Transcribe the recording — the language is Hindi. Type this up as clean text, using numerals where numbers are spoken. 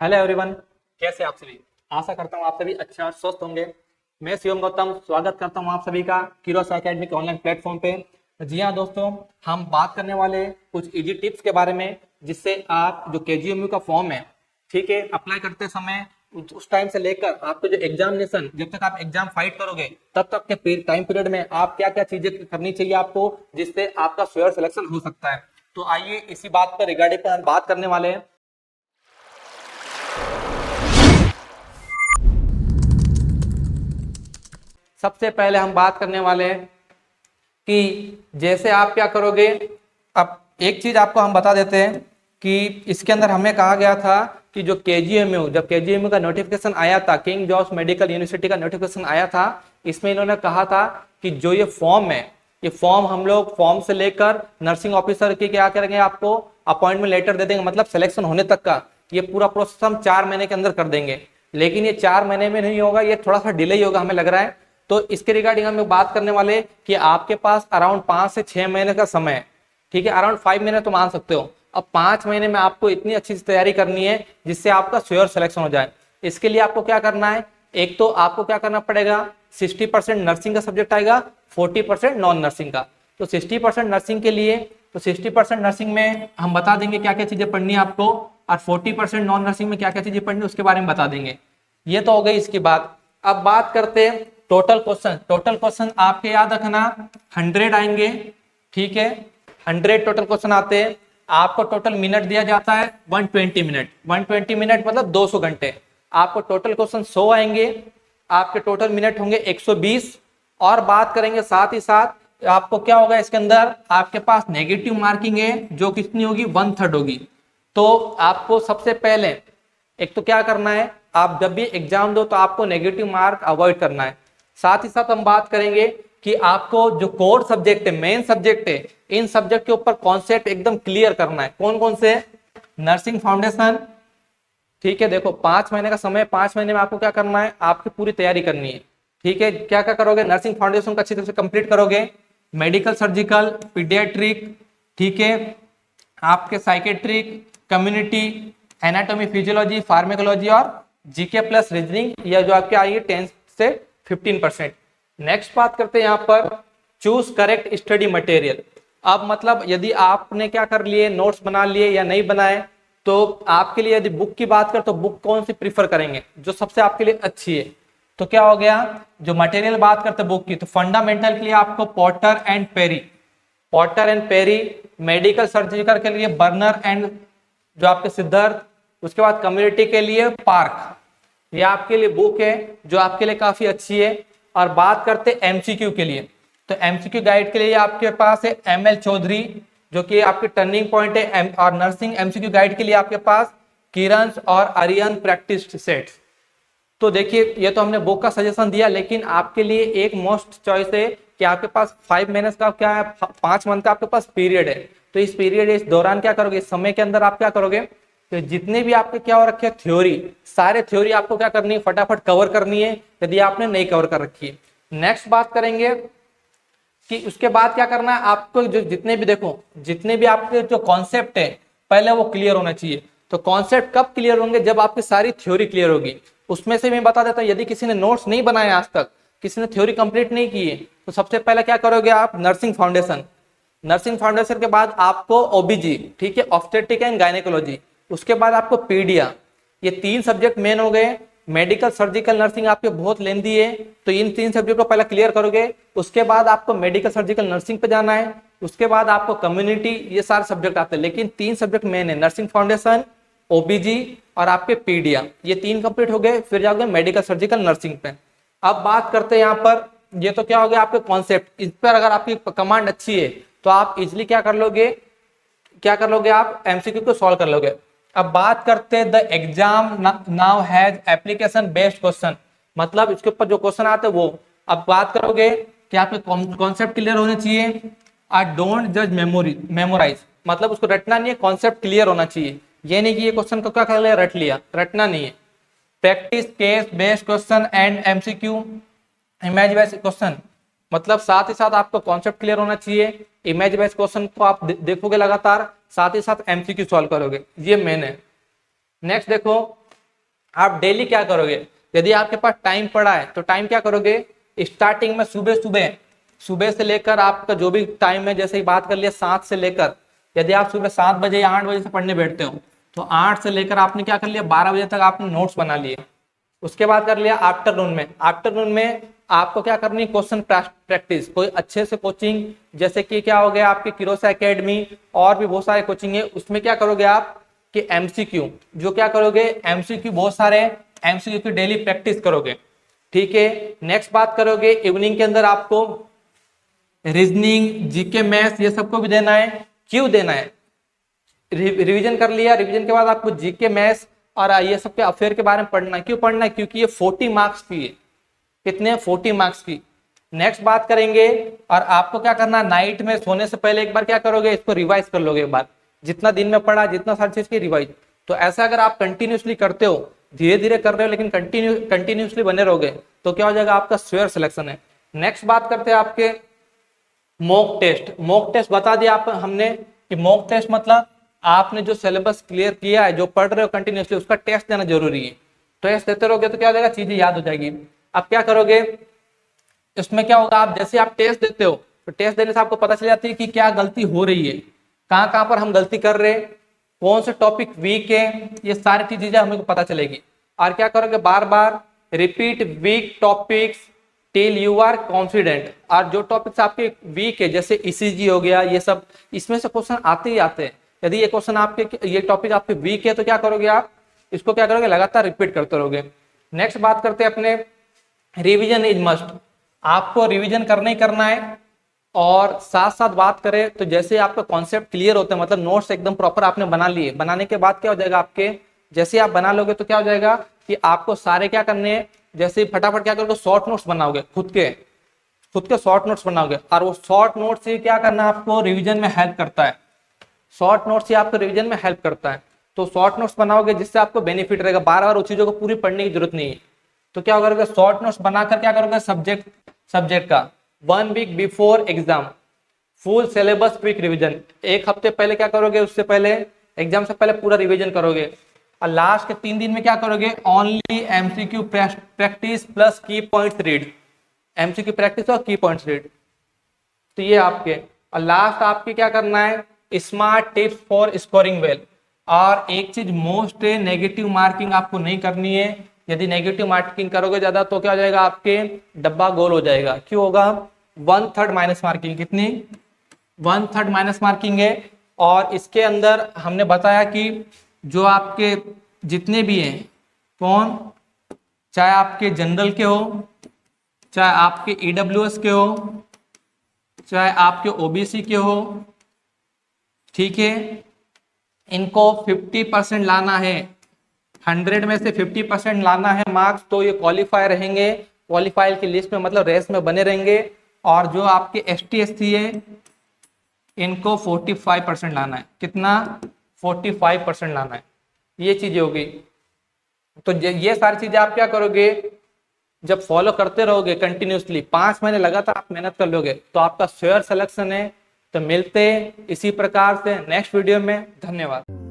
हेलो एवरीवन, कैसे आप सभी। आशा करता हूँ आप सभी अच्छे और स्वस्थ होंगे। मैं शिवम गौतम स्वागत करता हूँ आप सभी का कीरोस एकेडमी के ऑनलाइन प्लेटफॉर्म पे। जी हाँ दोस्तों, हम बात करने वाले कुछ इजी टिप्स के बारे में जिससे आप जो केजीएमयू का फॉर्म है, ठीक है, अप्लाई करते समय उस टाइम से लेकर आपको जो एग्जामिनेशन, जब तक आप एग्जाम फाइट करोगे तब तक के टाइम पीरियड में आप क्या क्या चीजें करनी चाहिए आपको, जिससे आपका श्योर सिलेक्शन हो सकता है। तो आइए इसी बात पर रिगार्डिंग पर हम बात करने वाले हैं। सबसे पहले हम बात करने वाले हैं कि जैसे आप क्या करोगे। अब एक चीज आपको हम बता देते हैं कि इसके अंदर हमें कहा गया था कि जो केजीएमयू, जब केजीएमयू का नोटिफिकेशन आया था, किंग जॉर्ज मेडिकल यूनिवर्सिटी का नोटिफिकेशन आया था, इसमें इन्होंने कहा था कि जो ये फॉर्म है, ये फॉर्म हम लोग फॉर्म से लेकर नर्सिंग ऑफिसर की क्या करेंगे, आपको अपॉइंटमेंट लेटर दे देंगे, मतलब सिलेक्शन होने तक का ये पूरा प्रोसेस हम 4 महीने के अंदर कर देंगे। लेकिन ये 4 महीने में नहीं होगा, ये थोड़ा सा डिले होगा हमें लग रहा है। तो इसके रिगार्डिंग हम लोग बात करने वाले कि आपके पास अराउंड 5 से 6 महीने का समय है, ठीक है, अराउंड 5 महीने तो मान सकते हो। अब 5 महीने में आपको इतनी अच्छी से तैयारी करनी है जिससे आपका श्योर सिलेक्शन हो जाए। इसके लिए आपको क्या करना है, एक तो आपको क्या करना पड़ेगा, 60% नर्सिंग का सब्जेक्ट आएगा, 40% नॉन नर्सिंग का। तो 60% नर्सिंग के लिए, तो 60% नर्सिंग में हम बता देंगे क्या क्या चीजें पढ़नी है आपको, और 40% नॉन नर्सिंग में क्या क्या चीजें पढ़नी है उसके बारे में बता देंगे। ये तो हो गई इसकी बात। अब बात करते हैं टोटल क्वेश्चन। टोटल क्वेश्चन आपके याद रखना 100 आएंगे, ठीक है, 100 टोटल क्वेश्चन आते हैं। आपको टोटल मिनट दिया जाता है 120 मिनट, 120 मिनट मतलब 200 घंटे। आपको टोटल क्वेश्चन 100 आएंगे, आपके टोटल मिनट होंगे 120। और बात करेंगे साथ ही साथ आपको क्या होगा, इसके अंदर आपके पास नेगेटिव मार्किंग है जो कितनी होगी, 1/3 होगी। तो आपको सबसे पहले एक तो क्या करना है, आप जब भी एग्जाम दो तो आपको नेगेटिव मार्क अवॉइड करना है। साथ ही साथ हम बात करेंगे कि आपको जो कोर सब्जेक्ट है, मेन सब्जेक्ट है, इन सब्जेक्ट के ऊपर कॉन्सेप्ट एकदम क्लियर करना है। कौन कौन से, नर्सिंग फाउंडेशन, ठीक है, देखो 5 महीने का समय, 5 महीने में आपको क्या करना है, आपकी पूरी तैयारी करनी है, ठीक है। क्या क्या करोगे, नर्सिंग फाउंडेशन को अच्छी तरह से कंप्लीट करोगे, मेडिकल सर्जिकल पीडियाट्रिक, ठीक है, आपके psychiatric, community, anatomy physiology, pharmacology और जीके प्लस रीजनिंग, यह जो आपके आई है 10 से 15%। नेक्स्ट बात करते हैं यहाँ पर चूज करेक्ट स्टडी मटेरियल। अब मतलब यदि आपने क्या कर लिए, नोट्स बना लिए या नहीं बनाए, तो आपके लिए यदि बुक की बात कर तो बुक कौन सी प्रीफर करेंगे जो सबसे आपके लिए अच्छी है। तो क्या हो गया, जो मटेरियल बात करते हैं बुक की, तो फंडामेंटल के लिए आपको Potter and Perry, Potter and Perry, medical surgical के लिए बर्नर एंड जो आपके सिद्धार्थ, उसके बाद कम्युनिटी के लिए पार्क, ये आपके लिए बुक है जो आपके लिए काफी अच्छी है। और बात करते हैं एमसीक्यू के लिए, तो एमसीक्यू गाइड के लिए आपके पास है एमएल चौधरी जो कि आपके टर्निंग पॉइंट है, और नर्सिंग एमसीक्यू गाइड के लिए आपके पास किरण और आर्यन प्रैक्टिस सेट। तो देखिए ये तो हमने बुक का सजेशन दिया, लेकिन आपके लिए एक मोस्ट चॉइस है कि आपके पास 5 महीने का क्या है, 5 मंथ का आपके पास पीरियड है। तो इस पीरियड, इस दौरान क्या करोगे, इस समय के अंदर आप क्या करोगे, तो जितने भी आपके क्या हो रखे हैं थ्योरी, सारे थ्योरी आपको क्या करनी है, फटाफट कवर करनी है यदि आपने नहीं कवर कर रखी है। नेक्स्ट बात करेंगे कि उसके बाद क्या करना है आपको, जो जितने भी देखो, जितने भी आपके जो कॉन्सेप्ट है पहले वो क्लियर होना चाहिए। तो कॉन्सेप्ट कब क्लियर होंगे, जब आपकी सारी थ्योरी क्लियर होगी। उसमें से मैं बता देता हूं, यदि किसी ने नोट्स नहीं बनाए आज तक, किसी ने थ्योरी कंप्लीट नहीं की है, तो सबसे पहले क्या करोगे आप, नर्सिंग फाउंडेशन। नर्सिंग फाउंडेशन के बाद आपको ओबीजी, ठीक है, ऑब्स्टेट्रिक एंड गायनेकोलॉजी, उसके बाद आपको पीडिया, ये 3 सब्जेक्ट मेन हो गए। मेडिकल सर्जिकल नर्सिंग आपके बहुत लेंदी है, तो इन 3 सब्जेक्ट को पहले क्लियर करोगे। उसके बाद आपको मेडिकल सर्जिकल नर्सिंग पे जाना है, उसके बाद आपको कम्युनिटी, ये सारे सब्जेक्ट आते हैं, लेकिन 3 सब्जेक्ट मेन है, नर्सिंग फाउंडेशन, ओबीजी और आपके पीडिया, ये 3 कंप्लीट हो गए, फिर जाओगे मेडिकल सर्जिकल नर्सिंग पे। अब बात करते हैं यहाँ पर, ये तो क्या हो गया आपके कॉन्सेप्ट, इस पर अगर आपकी कमांड अच्छी है तो आप इजिली क्या कर लोगे, क्या कर लोगे, आप एमसीक्यू को सॉल्व कर लोगे। अब बात करते हैं the exam now has application based question, मतलब इसके ऊपर जो क्वेश्चन आते हैं वो। अब बात करोगे कि आपके कॉन्सेप्ट क्लियर होने चाहिए, और डोंट जज मेमोराइज, मतलब उसको रटना नहीं है, कॉन्सेप्ट क्लियर होना चाहिए। ये नहीं कि ये क्वेश्चन को क्या कर लिया, रट लिया, रटना नहीं है। Practice case based question and MCQ image based question, मतलब साथ ही साथ आपको कॉन्सेप्ट क्लियर होना चाहिए, इमेज बेस्ड क्वेश्चन को आप देखोगे लगातार, साथ ही साथ एमसीक्यू सॉल्व करोगे, ये मेन है। नेक्स्ट देखो, आप डेली क्या करोगे, यदि आपके पास टाइम पड़ा है तो टाइम क्या करोगे, स्टार्टिंग में सुबह से लेकर आपका जो भी टाइम है, जैसे ही बात कर लिया 7 से लेकर, यदि आप सुबह 7 बजे या 8 बजे से पढ़ने बैठते हो तो 8 से लेकर आपने क्या कर लिया 12 बजे तक आपने नोट्स बना लिए। उसके बाद कर लिया आफ्टरनून में आपको क्या करनी, क्वेश्चन प्रैक्टिस, कोई अच्छे से कोचिंग, जैसे कि क्या हो गया आपके किरोसा एकेडमी और भी बहुत सारे कोचिंग है, उसमें क्या करोगे आप कि एमसीक्यू, जो क्या करोगे एमसीक्यू, बहुत सारे एमसीक्यू की डेली प्रैक्टिस करोगे। ठीक है, नेक्स्ट बात करोगे इवनिंग के अंदर आपको रीजनिंग, जीके, मैथ्स, ये सबको भी देना है। क्यों देना है, रिवीजन कर लिया, रिवीजन के बाद आपको जीके, मैथ्स और ये सब के अफेयर के बारे में पढ़ना है। क्यों पढ़ना है, क्योंकि ये 40 मार्क्स की है। कितने, 40 मार्क्स की। नेक्स्ट बात करेंगे, और आपको क्या करना है, नाइट में सोने से पहले एक बार क्या करोगे, इसको रिवाइज कर लोगे एक बार, जितना दिन में पढ़ा, जितना सारी चीज की रिवाइज। तो ऐसा अगर आप कंटिन्यूसली करते हो, धीरे धीरे कर रहे हो लेकिन कंटिन्यूसली बने रहोगे, तो क्या हो जाएगा, आपका श्योर सिलेक्शन है। नेक्स्ट बात करते हैं आपके मॉक टेस्ट बता दिया आप हमने कि मॉक टेस्ट मतलब आपने जो सिलेबस क्लियर किया है, जो पढ़ रहे हो कंटिन्यूसली, उसका टेस्ट देना जरूरी है। टेस्ट देते रहोगे तो क्या हो जाएगा, चीजें याद हो जाएगी। अब क्या करोगे, इसमें क्या होगा, आप जैसे आप टेस्ट देते हो तो टेस्ट देने से आपको पता चल जाती है कि क्या गलती हो रही है, कहाँ कहाँ पर हम गलती कर रहे हैं, कौन से टॉपिक वीक है, ये सारी चीजें हमें पता चलेगी। और क्या करोगे, बार बार repeat weak topics till you are confident. और जो टॉपिक्स आपके वीक है, जैसे ईसीजी हो गया, ये सब, इसमें से क्वेश्चन आते ही आते हैं। यदि ये क्वेश्चन आपके, ये टॉपिक आपके वीक है तो क्या करोगे, आप इसको क्या करोगे, लगातार रिपीट करते रहोगे। नेक्स्ट बात करते हैं अपने रिवीजन इज मस्ट। आपको रिवीजन करना ही करना है। और साथ साथ बात करें तो जैसे आपका कॉन्सेप्ट क्लियर होता है, मतलब नोट्स एकदम प्रॉपर आपने बना लिए, बनाने के बाद क्या हो जाएगा, आपके जैसे आप बना लोगे तो क्या हो जाएगा कि आपको सारे क्या करने हैं, जैसे फटाफट क्या करोगे, शॉर्ट नोट्स बनाओगे, खुद के शॉर्ट नोट्स बनाओगे। और वो शॉर्ट नोट्स से क्या करना है, आपको रिवीजन में हेल्प करता है। शॉर्ट नोट्स से आपको रिवीजन में हेल्प करता है। तो शॉर्ट नोट्स बनाओगे जिससे आपको बेनिफिट रहेगा, बार बार उस चीजों को पूरी पढ़ने की जरूरत नहीं है। तो क्या करोगे, शॉर्ट नोट्स बनाकर क्या करोगे, सब्जेक्ट का 1 week before exam full syllabus quick revision. एक हफ्ते पहले क्या करोगे, उससे पहले एग्जाम से पहले पूरा रिवीजन करोगे। और लास्ट के 3 दिन में क्या करोगे, ओनली एमसीक्यू प्रैक्टिस प्लस की पॉइंट्स रीड, एमसीक्यू प्रैक्टिस और की पॉइंट्स रीड। तो ये आपके, और लास्ट आपके क्या करना है, smart tips for scoring well. और एक चीज मोस्ट है, नेगेटिव मार्किंग आपको नहीं करनी है। यदि नेगेटिव मार्किंग करोगे ज्यादा तो क्या हो जाएगा, आपके डब्बा गोल हो जाएगा। क्यों होगा, 1/3 माइनस मार्किंग, कितनी, 1/3 माइनस मार्किंग है। और इसके अंदर हमने बताया कि जो आपके जितने भी हैं, कौन, चाहे आपके जनरल के हो, चाहे आपके ईडब्ल्यूएस के हो, चाहे आपके ओबीसी के हो, ठीक है, इनको 50% लाना है, 100 में से 50% लाना है मार्क्स, तो ये क्वालिफाई रहेंगे, क्वालिफाई की लिस्ट में, मतलब रेस में बने रहेंगे। और जो आपके ST SC है, इनको 45% लाना है, कितना, 45% लाना है। ये चीजें होगी। तो ये सारी चीजें आप क्या करोगे, जब फॉलो करते रहोगे कंटिन्यूसली, 5 महीने लगातार आप मेहनत कर लोगे तो आपका श्योर सिलेक्शन है। तो मिलते इसी प्रकार से नेक्स्ट वीडियो में। धन्यवाद।